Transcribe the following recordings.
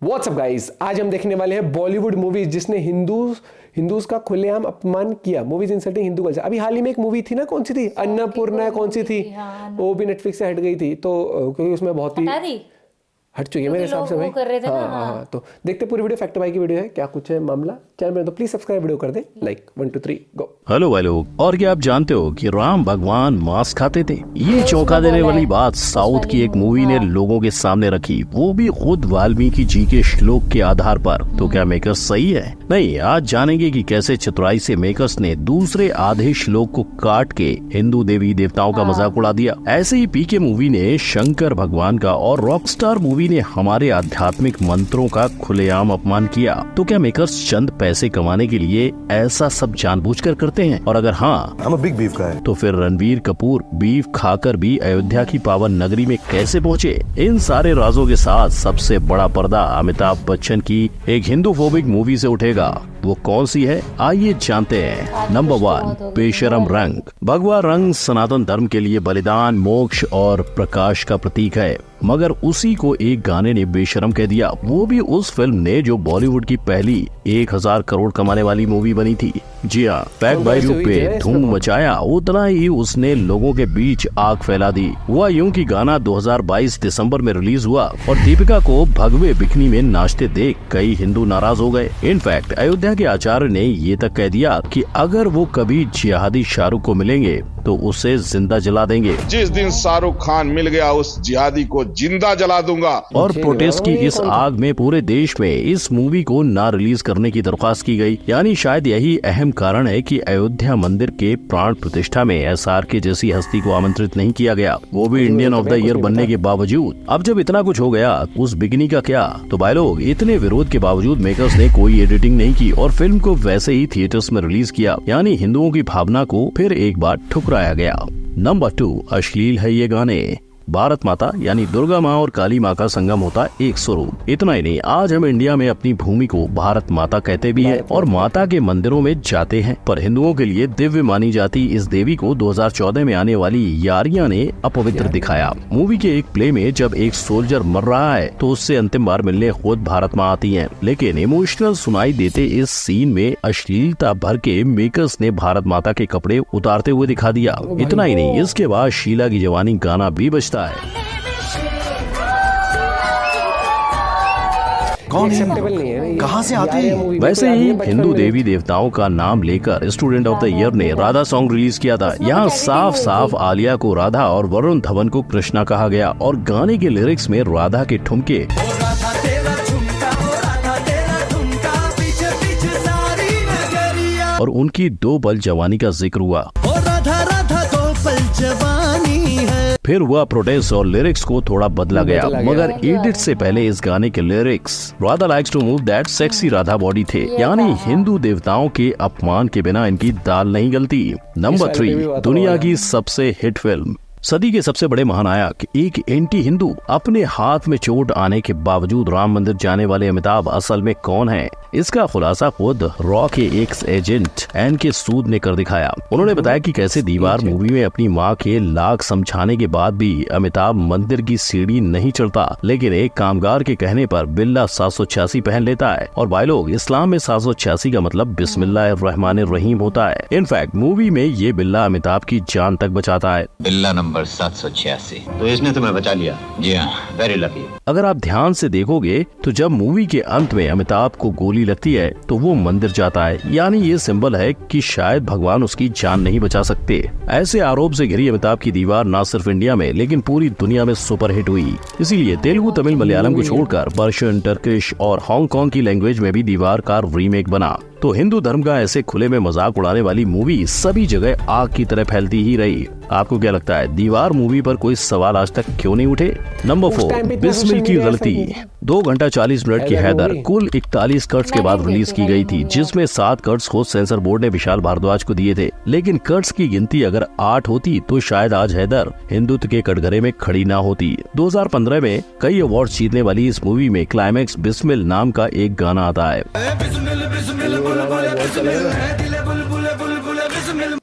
WhatsApp guys, आज हम देखने वाले हैं बॉलीवुड मूवीज जिसने हिंदूज का खुलेआम अपमान किया। Movies insulting Hindu culture. अभी हाल ही में एक मूवी थी ना, कौन सी थी, अन्नपूर्णा कौन सी थी, वो भी नेटफ्लिक्स से हट गई थी। तो क्योंकि उसमें बहुत ही हट चुकी है मेरे हिसाब से भाई। कर रहे थे ना। हाँ, तो देखते पूरी वीडियो। फैक्ट भाई की वीडियो है, क्या कुछ है मामला। चैनल में तो प्लीज सब्सक्राइब वीडियो कर दे, लाइक 1 2 3 गो। हेलो भाई लोग, और क्या आप जानते हो कि राम भगवान मांस खाते थे? ये चौंका देने वाली बात साउथ की एक मूवी ने लोगों के सामने रखी, वो भी खुद वाल्मीकि जी के श्लोक के आधार पर। तो क्या मेकर्स सही है? नहीं, आज जानेंगे कि कैसे चतुराई से मेकर्स ने दूसरे आधे श्लोक को काट के हिंदू देवी देवताओं का मजाक उड़ा दिया। ऐसे ही पीके मूवी ने शंकर भगवान का और रॉकस्टार मूवी ने हमारे आध्यात्मिक मंत्रों का खुलेआम अपमान किया। तो क्या मेकर्स चंद पैसे कमाने के लिए ऐसा सब जानबूझकर करते हैं? और अगर हाँ, बिग बीफ का है, तो फिर रणवीर कपूर बीफ खाकर भी अयोध्या की पावन नगरी में कैसे पहुँचे? इन सारे राजों के साथ सबसे बड़ा पर्दा अमिताभ बच्चन की एक हिंदू फोबिक मूवी से उठेगा। वो कौन सी है, आइए जानते हैं। नंबर 1, बेशरम रंग। भगवा रंग सनातन धर्म के लिए बलिदान, मोक्ष और प्रकाश का प्रतीक है, मगर उसी को एक गाने ने बेशरम कह दिया, वो भी उस फिल्म ने जो बॉलीवुड की पहली 1000 करोड़ कमाने वाली मूवी बनी थी। जी हाँ, पैक बाई रूप पे धूम मचाया, उतना ही उसने लोगों के बीच आग फैला दी। हुआ यूं कि गाना 2022 दिसंबर में रिलीज हुआ और दीपिका को भगवे बिकनी में नाचते देख कई हिंदू नाराज हो गए। इनफैक्ट अयोध्या के आचार्य ने ये तक कह दिया कि अगर वो कभी जिहादी शाहरुख को मिलेंगे तो उसे जिंदा जला देंगे। जिस दिन शाहरुख खान मिल गया उस जिहादी को जिंदा जला दूंगा। और प्रोटेस्ट की इस आग में पूरे देश में इस मूवी को ना रिलीज करने की दरख्वास्त की गई। यानी शायद यही अहम कारण है कि अयोध्या मंदिर के प्राण प्रतिष्ठा में SRK जैसी हस्ती को आमंत्रित नहीं किया गया, वो भी इंडियन ऑफ द ईयर बनने के बावजूद। अब जब इतना कुछ हो गया, उस बिगनी का क्या? तो भाई लोग, इतने विरोध के बावजूद मेकर्स ने कोई एडिटिंग नहीं की और फिल्म को वैसे ही थिएटर्स में रिलीज किया। यानी हिंदुओं की भावना को फिर एक बार ठुकराया गया। नंबर 2, अश्लील है ये गाने। भारत माता यानी दुर्गा माँ और काली माँ का संगम होता है एक स्वरूप। इतना ही नहीं, आज हम इंडिया में अपनी भूमि को भारत माता कहते भी हैं और माता के मंदिरों में जाते हैं, पर हिंदुओं के लिए दिव्य मानी जाती इस देवी को 2014 में आने वाली यारियां ने अपवित्र दिखाया। मूवी के एक प्ले में जब एक सोल्जर मर रहा है तो उससे अंतिम बार मिलने खुद भारत माँ आती है, लेकिन इमोशनल सुनाई देते इस सीन में अश्लीलता भर के मेकर्स ने भारत माता के कपड़े उतारते हुए दिखा दिया। इतना ही नहीं, इसके बाद शीला की जवानी गाना भी बजता है। कौन एक्सेप्टेबल नहीं है, कहाँ से आते हैं? वैसे ही हिंदू देवी देवताओं का नाम लेकर स्टूडेंट ऑफ द ईयर ने राधा सॉन्ग रिलीज किया था। यहाँ साफ साफ आलिया को राधा और वरुण धवन को कृष्णा कहा गया और गाने के लिरिक्स में राधा के ठुमके और उनकी 2 पल जवानी का जिक्र हुआ। फिर हुआ प्रोटेस्ट और लिरिक्स को थोड़ा बदला गया, मगर एडिट से पहले इस गाने के lyrics Radha likes to move that sexy Radha body थे। यानी हिंदू देवताओं के अपमान के बिना इनकी दाल नहीं गलती। नंबर 3, दुनिया की सबसे हिट फिल्म। सदी के सबसे बड़े महानायक एक एंटी हिंदू। अपने हाथ में चोट आने के बावजूद राम मंदिर जाने वाले अमिताभ असल में कौन है? इसका खुलासा खुद रॉ के एक्स एजेंट NK सूद ने कर दिखाया। उन्होंने बताया कि कैसे दीवार मूवी में अपनी मां के लाख समझाने के बाद भी अमिताभ मंदिर की सीढ़ी नहीं चढ़ता, लेकिन एक कामगार के कहने पर बिल्ला 786 पहन लेता है। और भाई लोग, इस्लाम में 786 का मतलब बिस्मिल्लाहिर्रहमानिर्रहीम होता है। इनफैक्ट मूवी में ये बिल्ला अमिताभ की जान तक बचाता है। बिल्ला नंबर 786, तो इसने तुम्हें बचा लिया। जी हाँ, वेरी लकी। अगर आप ध्यान से देखोगे तो जब मूवी के अंत में अमिताभ को गोली लगती है तो वो मंदिर जाता है, यानी ये सिंबल है कि शायद भगवान उसकी जान नहीं बचा सकते। ऐसे आरोप से घिरी अमिताभ की दीवार न सिर्फ इंडिया में लेकिन पूरी दुनिया में सुपरहिट हुई। इसीलिए तेलुगु, तमिल, मलयालम को छोड़कर पर्शियन, टर्किश और हांगकांग की लैंग्वेज में भी दीवार का रीमेक बना। तो हिंदू धर्म का ऐसे खुले में मजाक उड़ाने वाली मूवी सभी जगह आग की तरह फैलती ही रही। आपको क्या लगता है, दीवार मूवी पर कोई सवाल आज तक क्यों नहीं उठे? नंबर 4, बिस्मिल की गलती। 2 घंटा 40 मिनट की हैदर कुल 41 कट्स के बाद रिलीज की गई थी, जिसमें 7 कट्स खुद सेंसर बोर्ड ने विशाल भारद्वाज को दिए थे। लेकिन कट्स की गिनती अगर 8 होती तो शायद आज हैदर हिंदुत्व के कटघरे में खड़ी ना होती। 2015 में कई अवार्ड जीतने वाली इस मूवी में क्लाइमैक्स बिस्मिल नाम का एक गाना आता है।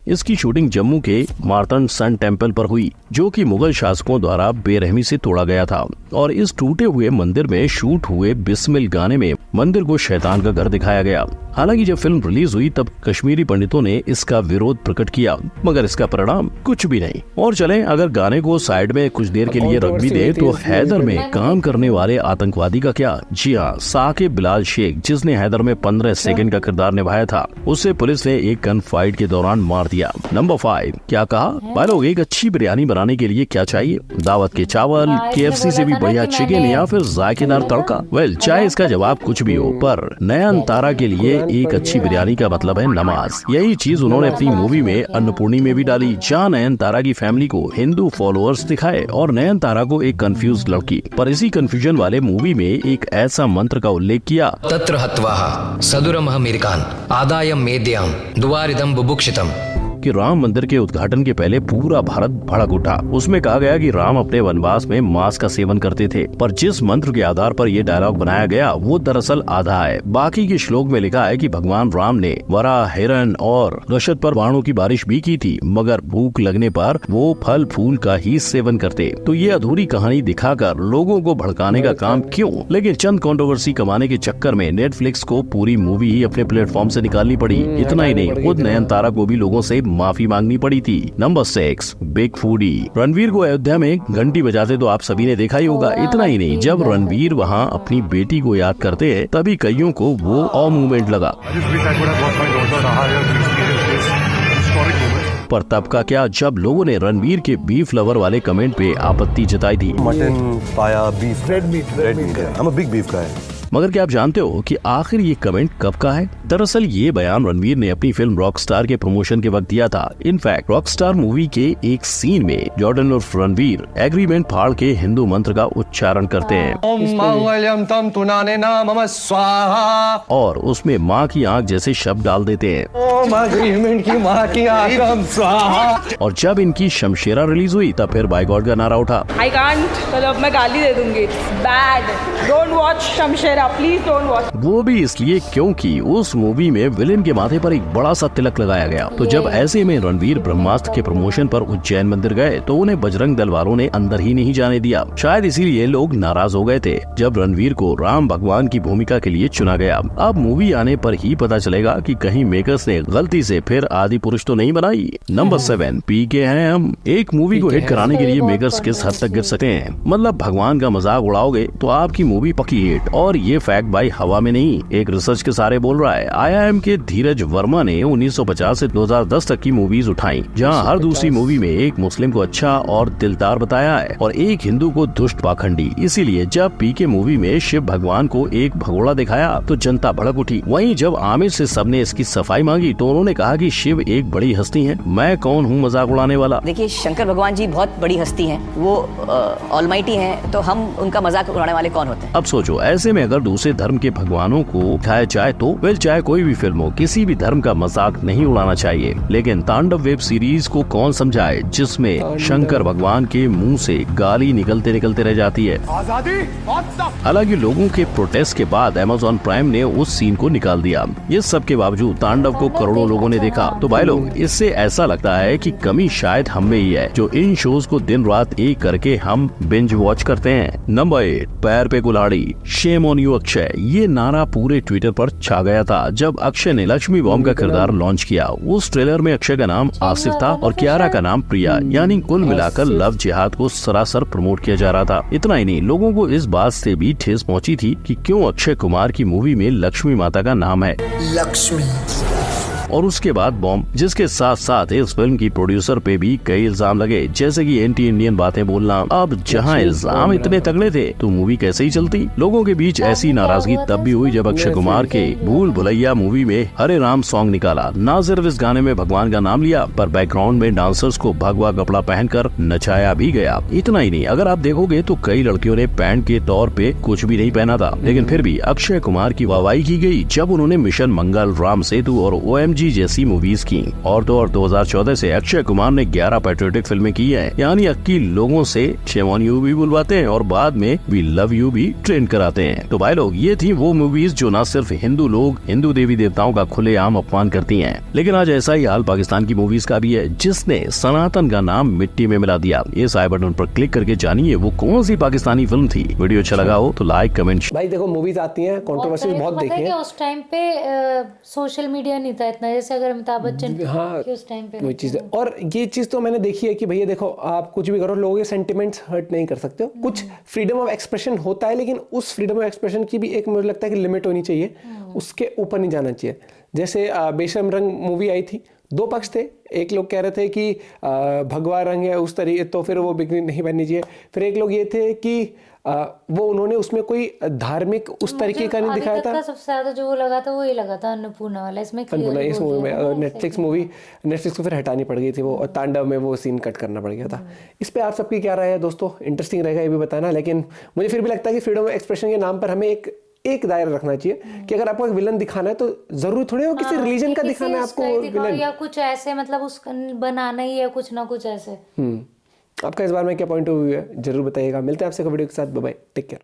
इसकी शूटिंग जम्मू के मार्तंड सन टेम्पल पर हुई, जो कि मुगल शासकों द्वारा बेरहमी से तोड़ा गया था। और इस टूटे हुए मंदिर में शूट हुए बिस्मिल गाने में मंदिर को शैतान का घर दिखाया गया। हालांकि जब फिल्म रिलीज हुई तब कश्मीरी पंडितों ने इसका विरोध प्रकट किया, मगर इसका परिणाम कुछ भी नहीं। और चलें, अगर गाने को साइड में कुछ देर के लिए रख भी दे तो हैदर में काम करने वाले आतंकवादी का क्या? जी हाँ, साकिब बिलाल शेख, जिसने हैदर में 15 सेकंड का किरदार निभाया था, उसे पुलिस ने एक गन फाइट के दौरान मार दिया। नंबर 5, क्या कहा भाई लोग, एक अच्छी बिरयानी बनाने के लिए क्या चाहिए? दावत के चावल, KFC से भी बढ़िया चिकन, या फिर जायकेदार तड़का? वेल, चाहे इसका जवाब कुछ भी हो, पर नयन तारा के लिए एक अच्छी बिरयानी का मतलब है नमाज। यही चीज उन्होंने अपनी मूवी में अन्नपूर्णी में भी डाली, जहाँ नयन तारा की फैमिली को हिंदू फॉलोअर्स दिखाए और नयन तारा को एक कंफ्यूज लड़की। पर इसी कंफ्यूजन वाले मूवी में एक ऐसा मंत्र का उल्लेख किया, तत्र हत्वाः सदुरमः मेरिकान् आदायं मेद्यां द्वारिदं बुभुक्षितम्, कि राम मंदिर के उद्घाटन के पहले पूरा भारत भड़क उठा। उसमें कहा गया कि राम अपने वनवास में मांस का सेवन करते थे, पर जिस मंत्र के आधार पर ये डायलॉग बनाया गया वो दरअसल आधा है। बाकी के श्लोक में लिखा है कि भगवान राम ने वराह, हिरण और गशत पर बाणों की बारिश भी की थी, मगर भूख लगने पर वो फल फूल का ही सेवन करते। तो ये अधूरी कहानी दिखाकर लोगों को भड़काने का काम क्यों? लेकिन चंद कंट्रोवर्सी कमाने के चक्कर में नेटफ्लिक्स को पूरी मूवी ही अपने प्लेटफॉर्म से निकालनी पड़ी। इतना ही नहीं, खुद नयन तारा को भी लोगों से माफी मांगनी पड़ी थी। Number 6, big foodie. रणवीर को अयोध्या में घंटी बजाते तो आप सभी ने देखा ही होगा। इतना ही नहीं, जब रणवीर वहाँ अपनी बेटी को याद करते हैं तभी कईयों को वो ऑ मूवमेंट लगा। पर तब का क्या, जब लोगों ने रणवीर के बीफ लवर वाले कमेंट पे आपत्ति जताई थी। मटन पाया, beef, red meat, I'm a big beef guy। मगर क्या आप जानते हो कि आखिर ये कमेंट कब का है? दरअसल ये बयान रणवीर ने अपनी फिल्म रॉकस्टार के प्रमोशन के वक्त दिया था। इनफैक्ट रॉकस्टार मूवी के एक सीन में जॉर्डन और रणवीर एग्रीमेंट फाड़ के हिंदू मंत्र का उच्चारण करते हैं और उसमें माँ की आंख जैसे शब्द डाल देते हैं। और जब इनकी शमशेरा रिलीज हुई तब फिर बाय गॉड का नारा उठा। I can't, मतलब मैं गाली दे दूंगी। Bad, don't watch Shamshera, please don't watch। वो भी इसलिए क्योंकि उस मूवी में विलेन के माथे पर एक बड़ा सा तिलक लगाया गया। तो जब ऐसे में रणवीर ब्रह्मास्त्र के प्रमोशन पर उज्जैन मंदिर गए तो उन्हें बजरंग दल वालों ने अंदर ही नहीं जाने दिया। शायद इसीलिए लोग नाराज हो गए थे जब रणवीर को राम भगवान की भूमिका के लिए चुना गया। अब मूवी आने पर ही पता चलेगा कि कहीं मेकर्स ने गलती से फिर आदि पुरुष तो नहीं बनाई। नंबर 7, पीके हैं हम। एक मूवी को हिट कराने के लिए मेकर्स किस हद तक गिर सकते हैं? मतलब भगवान का मजाक उड़ाओगे तो आपकी मूवी पक्की हिट। और ये फैक्ट भाई हवा में नहीं, एक रिसर्च के सारे बोल रहा है। IIM के धीरज वर्मा ने 1950 से 2010 तक की मूवीज उठाई, जहां हर दूसरी मूवी में एक मुस्लिम को अच्छा और दिलदार बताया है और एक हिंदू को दुष्ट पाखंडी। इसीलिए जब पीके मूवी में शिव भगवान को एक भगोड़ा दिखाया तो जनता भड़क उठी। वहीं जब आमिर से सबने इसकी सफाई मांगी तो उन्होंने कहा कि शिव एक बड़ी हस्ती है, मैं कौन हूँ मजाक उड़ाने वाला। देखिए, शंकर भगवान जी बहुत बड़ी हस्ती हैं, वो ऑलमाइटी हैं, तो हम उनका मजाक उड़ाने वाले कौन होते हैं? अब सोचो, ऐसे में अगर दूसरे धर्म के भगवानों को दिखाया जाए तो वेल, चाहे कोई भी फिल्म हो, किसी भी धर्म का मजाक नहीं उड़ाना चाहिए। लेकिन तांडव वेब सीरीज को कौन समझाए जिसमें शंकर भगवान के मुंह से गाली निकलते निकलते रह जाती है। हालांकि लोगों के प्रोटेस्ट के बाद अमेज़न प्राइम ने उस सीन को निकाल दिया। ये सब के बावजूद तांडव को करोड़ों लोगों ने देखा। तो भाई लोग, इससे ऐसा लगता है कि कमी शायद हम में ही है, जो इन शोज को दिन रात एक करके हम बिंज वॉच करते हैं। नंबर 8, पैर पे कुल्हाड़ी, शेम ऑन यू अक्षय। ये नारा पूरे ट्विटर पर छा गया था जब अक्षय ने लक्ष्मी बॉम्ब का किरदार लॉन्च किया। उस ट्रेलर में अक्षय का नाम आसिफ था और कियारा का नाम प्रिया, यानी कुल मिलाकर लव जिहाद को सरासर प्रमोट किया जा रहा था। इतना ही नहीं, लोगों को इस बात से भी ठेस पहुंची थी कि क्यों अक्षय कुमार की मूवी में लक्ष्मी माता का नाम है लक्ष्मी। और उसके बाद बॉम्ब, जिसके साथ साथ इस फिल्म की प्रोड्यूसर पे भी कई इल्जाम लगे, जैसे कि एंटी इंडियन बातें बोलना। अब जहां इल्जाम इतने तगड़े थे तो मूवी कैसे ही चलती? लोगों के बीच ऐसी नाराजगी तब भी हुई जब अक्षय कुमार के भूल भुलैया मूवी में हरे राम सॉन्ग निकाला। न सिर्फ इस गाने में भगवान का नाम लिया, पर बैकग्राउंड में डांसर्स को भगवा कपड़ा पहनकर नचाया भी गया। इतना ही नहीं, अगर आप देखोगे तो कई लड़कियों ने पैंट के तौर पे कुछ भी नहीं पहना था, लेकिन फिर भी अक्षय कुमार की वाहवाही की गई जब उन्होंने मिशन मंगल, राम सेतु और OMG रेफ्यूजी जैसी मूवीज की। और तो और 2014 से अक्षय कुमार ने 11 पैट्रियोटिक फिल्में की है, यानी 21 लोगों से शेम ऑन यू भी बुलवाते हैं और बाद में वी लव यू भी ट्रेन कराते हैं। तो भाई लोग, ये थी वो मूवीज जो न सिर्फ हिंदू लोग, हिंदू देवी देवताओं का खुलेआम अपमान करती हैं, लेकिन आज ऐसा ही हाल पाकिस्तान की मूवीज का भी है, जिसने सनातन का नाम मिट्टी में मिला दिया। ये आई बटन पर क्लिक करके जानिए वो कौन सी पाकिस्तानी फिल्म थी। वीडियो अच्छा लगा हो तो लाइक कमेंट। भाई देखो, मूवीज आती हैं, कंट्रोवर्सीज बहुत पता देखी है कि हैं। उस टाइम पे सोशल मीडिया नहीं था इतना, जैसे अगर अमिताभ बच्चन हाँ, कि उस टाइम पे वही चीज है। और ये चीज तो मैंने देखी है कि भैया देखो, आप कुछ भी करो, लोगों के सेंटिमेंट्स हर्ट नहीं कर सकते हो। कुछ फ्रीडम ऑफ एक्सप्रेशन होता है, लेकिन उस फ्रीडम ऑफ एक्सप्रेशन की भी एक, मुझे लगता है कि लिमिट होनी चाहिए, उसके ऊपर नहीं जाना चाहिए। जैसे बेशर्म रंग मूवी आई थी, दो पक्ष थे। एक लोग कह रहे थे कि भगवा रंग है उस तरीके, तो फिर वो बिक्री नहीं बननी चाहिए। फिर एक लोग ये थे कि वो उन्होंने उसमें कोई धार्मिक उस तरीके का नहीं दिखाया था। सबसे ज्यादा जो वो लगा था, वो ये लगा था अन्नपूर्णा वाला। इसमें अन्नपूर्णा इस मूवी में नेटफ्लिक्स को फिर हटानी पड़ गई थी वो, और तांडव में वो सीन कट करना पड़ गया था। इस पे आप सबकी क्या राय है दोस्तों? इंटरेस्टिंग रहेगा ये भी बताना। लेकिन मुझे फिर भी लगता है कि फ्रीडम ऑफ एक्सप्रेशन के नाम पर हमें एक दायरा रखना चाहिए कि अगर आपको एक विलन दिखाना है तो जरूरी थोड़ी हो किसी रिलीजन का दिखाना है आपको विलन, या कुछ ऐसे, मतलब उस बनाना ही है कुछ ना कुछ ऐसे। आपका इस बार में क्या पॉइंट ऑफ व्यू है, जरूर बताइएगा। मिलते हैं आपसे वीडियो के साथ। Bye bye, take care.